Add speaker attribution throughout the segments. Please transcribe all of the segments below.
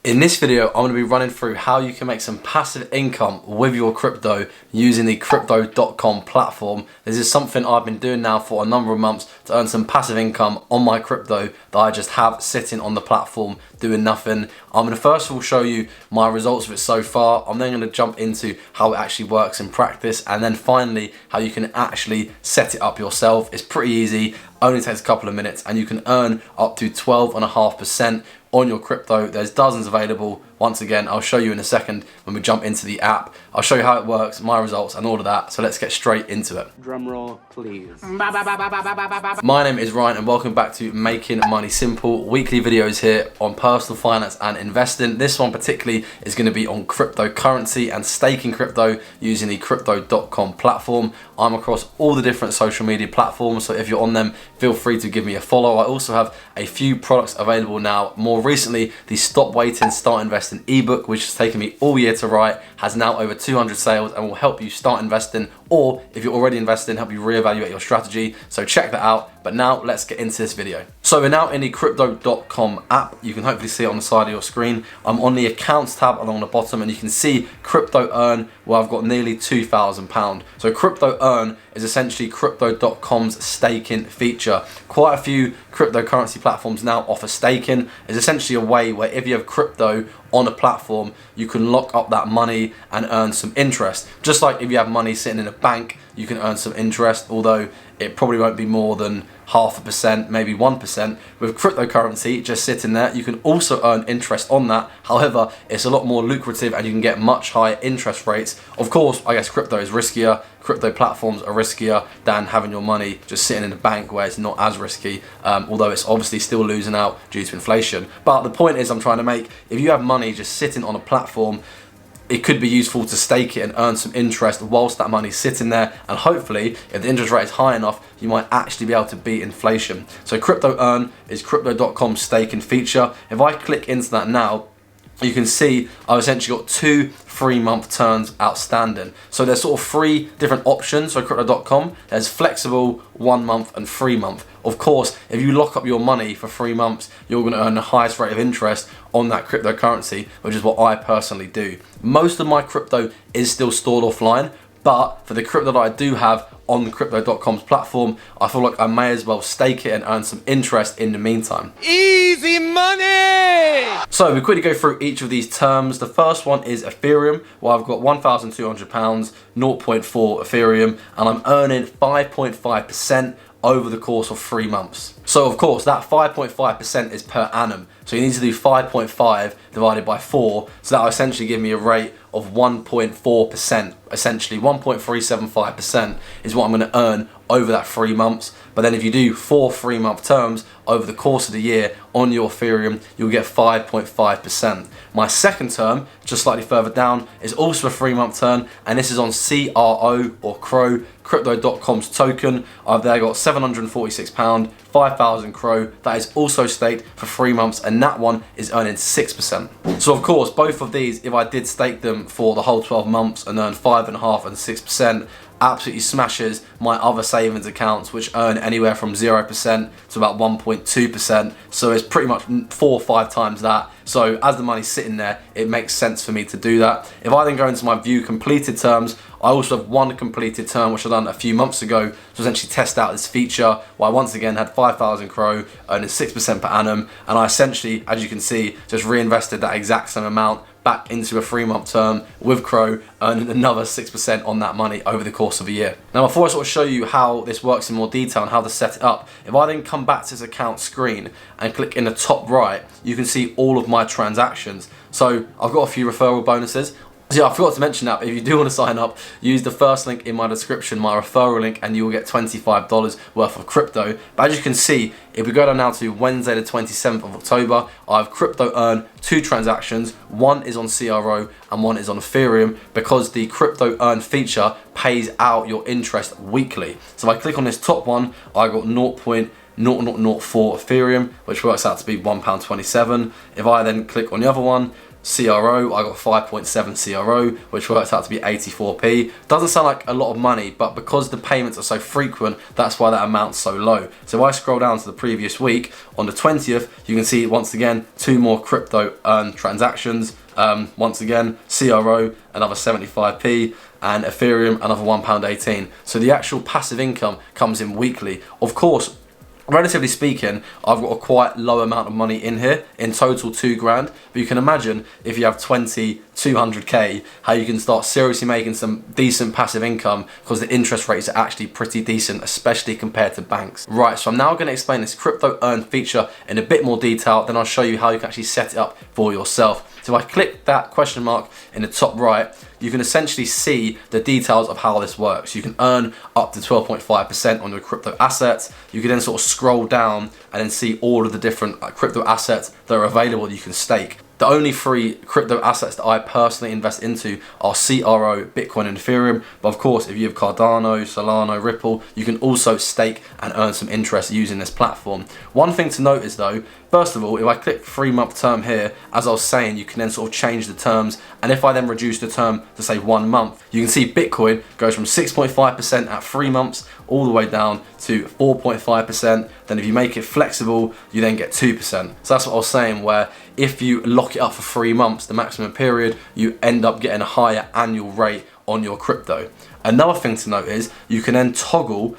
Speaker 1: In this video, I'm going to be running through how you can make some passive income with your crypto using the Crypto.com platform. This is something I've been doing now for a number of months to earn some passive income on my crypto that I just have sitting on the platform doing nothing. I'm going to first of all show you my results of it so far. I'm then going to jump into how it actually works in practice, and then finally how you can actually set it up yourself. It's pretty easy, only takes a couple of minutes, and you can earn up to 12.5% on your crypto. There's dozens available. Once again, I'll show you in a second when we jump into the app. I'll show you how it works, my results, and all of that. So let's get straight into it.
Speaker 2: Drum roll, please.
Speaker 1: My name is Ryan, and welcome back to Making Money Simple. Weekly videos here on personal finance and investing. This one particularly is going to be on cryptocurrency and staking crypto using the Crypto.com platform. I'm across all the different social media platforms, so if you're on them, feel free to give me a follow. I also have a few products available now. More recently, the Stop Waiting, Start Investing ebook, which has taken me all year to write, has now over 200 sales and will help you start investing, or if you're already investing, help you reevaluate your strategy. So check that out. But now let's get into this video. So we're now in the Crypto.com app. You can hopefully see it on the side of your screen. I'm on the accounts tab along the bottom, and you can see Crypto Earn, where I've got nearly £2,000. So Crypto Earn is essentially Crypto.com's staking feature. Quite a few cryptocurrency platforms now offer staking. It's essentially a way where if you have crypto on a platform, you can lock up that money and earn some interest. Just like if you have money sitting in a bank, you can earn some interest, although it probably won't be more than 0.5%, maybe 1%. With cryptocurrency just sitting there, you can also earn interest on that. However, it's a lot more lucrative and you can get much higher interest rates. Of course, I guess crypto is riskier. Crypto platforms are riskier than having your money just sitting in a bank, where it's not as risky, although it's obviously still losing out due to inflation. But the point is I'm trying to make, if you have money just sitting on a platform, it could be useful to stake it and earn some interest whilst that money's sitting there, and hopefully if the interest rate is high enough, you might actually be able to beat inflation. So Crypto Earn is Crypto.com's staking feature. If I click into that now, you can see I've essentially got 2 3-month terms outstanding. So there's sort of 3 different options for Crypto.com. There's flexible, 1 month and 3 month. Of course, if you lock up your money for 3 months, you're going to earn the highest rate of interest on that cryptocurrency, which is what I personally do. Most of my crypto is still stored offline, but for the crypto that I do have on the Crypto.com's platform, I feel like I may as well stake it and earn some interest in the meantime.
Speaker 2: Easy money!
Speaker 1: So we quickly go through each of these terms. The first one is Ethereum, where I've got £1,200, 0.4 Ethereum, and I'm earning 5.5% over the course of 3 months. So of course that 5.5% is per annum. So you need to do 5.5 divided by 4. So that will essentially give me a rate of 1.4%. Essentially 1.375% is what I'm going to earn over that 3 months. But then if you do 4 3-month terms over the course of the year on your Ethereum, you'll get 5.5%. My second term, just slightly further down, is also a 3-month term, and this is on CRO or CRO, Crypto.com's token. I've there got £746, 5,000 CRO. That is also staked for 3 months, and that one is earning 6%. So of course, both of these, if I did stake them for the whole 12 months and earn 5.5% and 6%, absolutely smashes my other savings accounts, which earn anywhere from 0% to about 1.2%. So it's pretty much 4 or 5 times that. So as the money's sitting there, it makes sense for me to do that. If I then go into my view completed terms, I also have one completed term which I done a few months ago to essentially test out this feature, where I once again had 5,000 CRO earning 6% per annum, and I essentially, as you can see, just reinvested that exact same amount back into a 3-month term with CRO, earning another 6% on that money over the course of a year. Now before I sort of show you how this works in more detail and how to set it up, if I then come back to this account screen and click in the top right, you can see all of my transactions. So I've got a few referral bonuses. So yeah, I forgot to mention that, but if you do want to sign up, use the first link in my description, my referral link, and you will get $25 worth of crypto. But as you can see, if we go down now to Wednesday the 27th of October, I have Crypto Earn 2 transactions. One is on CRO and one is on Ethereum, because the Crypto Earn feature pays out your interest weekly. So if I click on this top one, I got 0.0004 Ethereum, which works out to be £1.27. If I then click on the other one, CRO, I got 5.7 CRO, which works out to be 84p. Doesn't sound like a lot of money, but because the payments are so frequent, that's why that amount's so low. So if I scroll down to the previous week, on the 20th, you can see once again, 2 more crypto earned transactions. Once again, CRO, another 75p, and Ethereum, another £1.18. So the actual passive income comes in weekly. Of course, relatively speaking, I've got a quite low amount of money in here, in total 2 grand, but you can imagine if you have 200k, how you can start seriously making some decent passive income because the interest rates are actually pretty decent, especially compared to banks. Right, so I'm now going to explain this crypto earn feature in a bit more detail, then I'll show you how you can actually set it up for yourself. So if I click that question mark in the top right, you can essentially see the details of how this works. You can earn up to 12.5% on your crypto assets. You can then sort of scroll down and then see all of the different crypto assets that are available that you can stake. The only 3 crypto assets that I personally invest into are CRO, Bitcoin and Ethereum. But of course, if you have Cardano, Solana, Ripple, you can also stake and earn some interest using this platform. One thing to note is though, first of all, if I click 3-month term here, as I was saying, you can then sort of change the terms. And if I then reduce the term to say 1 month, you can see Bitcoin goes from 6.5% at 3 months all the way down to 4.5%. Then if you make it flexible, you then get 2%. So that's what I was saying, where if you lock it up for 3 months, the maximum period, you end up getting a higher annual rate on your crypto. Another thing to note is you can then toggle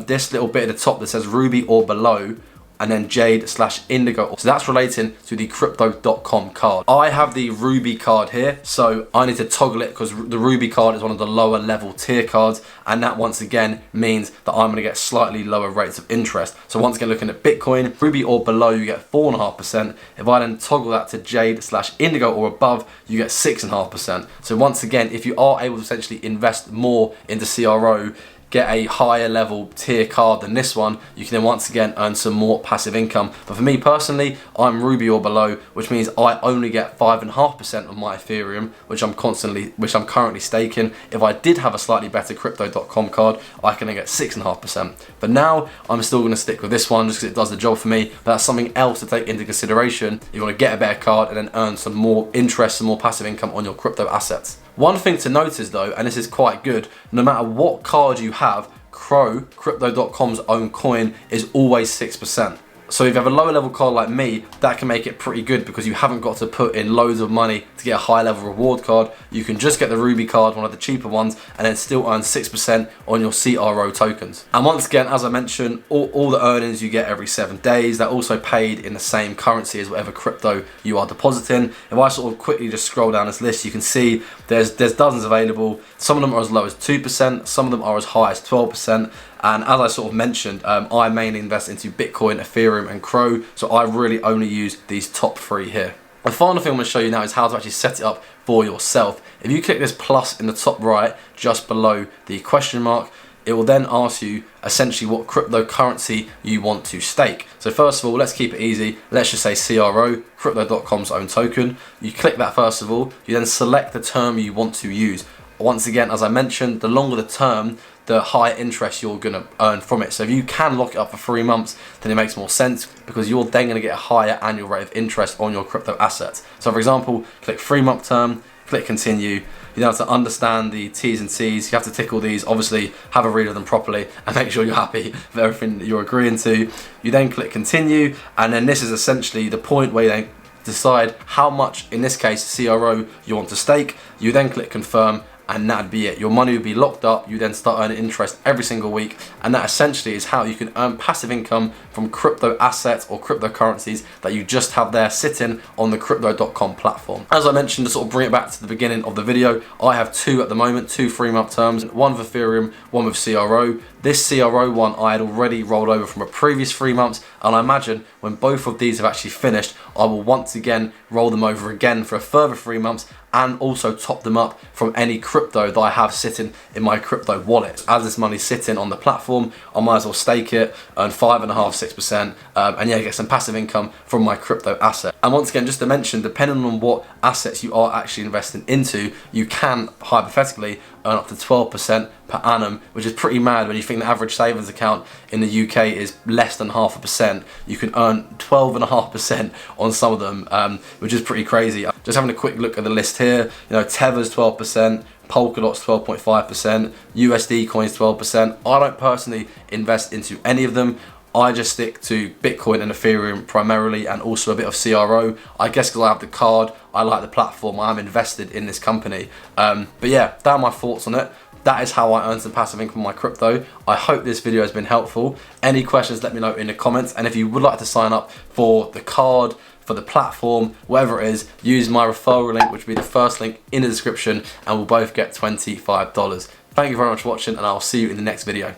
Speaker 1: this little bit at the top that says Ruby or below, and then Jade/Indigo. So that's relating to the Crypto.com card. I have the Ruby card here, so I need to toggle it because the Ruby card is one of the lower level tier cards, and that once again means that I'm gonna get slightly lower rates of interest. So once again, looking at Bitcoin, Ruby or below, you get 4.5%. If I then toggle that to Jade/Indigo or above, you get 6.5%. So once again, if you are able to essentially invest more into CRO, get a higher level tier card than this one, you can then once again earn some more passive income. But for me personally, I'm Ruby or below, which means I only get 5.5% of my Ethereum, which I'm currently staking. If I did have a slightly better Crypto.com card, I can get 6.5%. But now I'm still going to stick with this one just because it does the job for me. But that's something else to take into consideration. You want to get a better card and then earn some more interest, some more passive income on your crypto assets. One thing to notice though, and this is quite good, no matter what card you have, Crypto.com's own coin is always 6%. So if you have a lower level card like me, that can make it pretty good because you haven't got to put in loads of money to get a high level reward card. You can just get the Ruby card, one of the cheaper ones, and then still earn 6% on your CRO tokens. And once again, as I mentioned, all the earnings you get every 7 days, they're also paid in the same currency as whatever crypto you are depositing. If I sort of quickly just scroll down this list, you can see there's dozens available. Some of them are as low as 2%, some of them are as high as 12%. And as I sort of mentioned, I mainly invest into Bitcoin, Ethereum and Crow, so I really only use these top 3 here. The final thing I'm going to show you now is how to actually set it up for yourself. If you click this plus in the top right, just below the question mark, it will then ask you essentially what cryptocurrency you want to stake. So first of all, let's keep it easy. Let's just say CRO, Crypto.com's own token. You click that first of all, you then select the term you want to use. Once again, as I mentioned, the longer the term, the higher interest you're going to earn from it. So if you can lock it up for 3 months, then it makes more sense because you're then going to get a higher annual rate of interest on your crypto assets. So for example, click 3-month term, click continue. You have to understand the T's and C's. You have to tick all these, obviously have a read of them properly and make sure you're happy with everything that you're agreeing to. You then click continue, and then this is essentially the point where you then decide how much, in this case CRO, you want to stake. You then click confirm, and that'd be it. Your money would be locked up. You then start earning interest every single week, and that essentially is how you can earn passive income from crypto assets or cryptocurrencies that you just have there sitting on the Crypto.com platform. As I mentioned, to sort of bring it back to the beginning of the video, I have 2 at the moment, 2 3-month terms, one with Ethereum, one with CRO. This CRO one I had already rolled over from a previous 3 months, and I imagine when both of these have actually finished, I will once again roll them over again for a further 3 months and also top them up from any crypto that I have sitting in my crypto wallet. As this money's sitting on the platform, I might as well stake it, earn 5.5%, 6%, and yeah, get some passive income from my crypto asset. And once again, just to mention, depending on what assets you are actually investing into, you can hypothetically earn up to 12% per annum, which is pretty mad when you think the average savings account in the UK is less than 0.5%. You can earn 12.5% on some of them, which is pretty crazy. Just having a quick look at the list here, you know, Tether's 12%, Polkadot's 12.5%, USD coins 12%. I don't personally invest into any of them. I just stick to Bitcoin and Ethereum primarily, and also a bit of CRO. I guess because I have the card, I like the platform, I'm invested in this company. But yeah, that are my thoughts on it. That is how I earn some passive income on my crypto. I hope this video has been helpful. Any questions, let me know in the comments. And if you would like to sign up for the card, for the platform, whatever it is, use my referral link, which will be the first link in the description, and we'll both get $25. Thank you very much for watching, and I'll see you in the next video.